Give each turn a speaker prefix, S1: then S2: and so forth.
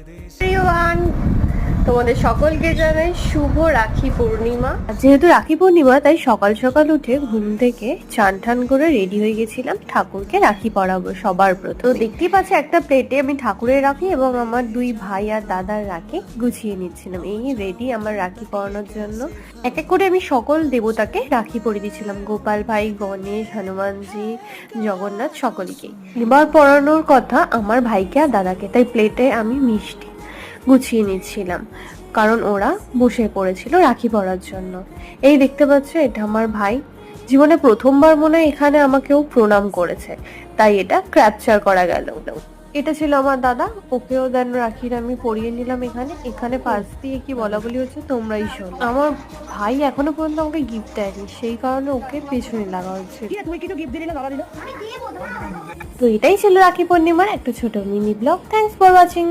S1: Everyone, তোমাদের সকলকে জানাই শুভ রাখি পূর্ণিমা। যেহেতু রাখি পূর্ণিমা তাই সকাল সকাল উঠে ঘুম থেকে চান টান করে রেডি হয়ে গেছিলাম ঠাকুরকে রাখি পরাবো সবার প্রথম। তো দেখতেই পাচ্ছি একটা প্লেটে আমি ঠাকুরের রাখি এবং আমার দুই ভাই আর দাদার রাখি গুছিয়ে নিচ্ছিলাম। এই রেডি আমার রাখি পরানোর জন্য। এক এক করে আমি সকল দেবতাকে রাখি পরিয়ে দিচ্ছিলাম, গোপাল ভাই, গণেশ, হনুমানজি, জগন্নাথ সকলকে। এবার পরানোর কথা আমার ভাইকে আর দাদাকে, তাই প্লেটে আমি মিষ্টি গুছিয়ে নিচ্ছিলাম কারণ ওরা বসে পড়েছিল রাখি পরার জন্য। এই দেখতে পাচ্ছ, এটা আমার ভাই। জীবনে প্রথমবার মনে হয় এখানে আমাকেও প্রণাম করেছে, তাই এটা ক্যাপচার করা গেল। এটা ছিল আমার দাদা, ওকেও দেন রাখির আমি পরিয়ে নিলাম। এখানে পাশ দিয়ে কি বলা বলি হচ্ছে তোমরাই শোনো। আমার ভাই এখনো পর্যন্ত আমাকে গিফট দেয়নি, সেই কারণে ওকে পেছনে লাগা হচ্ছে। তো এটাই ছিল রাখি পূর্ণিমার একটা ছোট mini blog. Thanks for watching.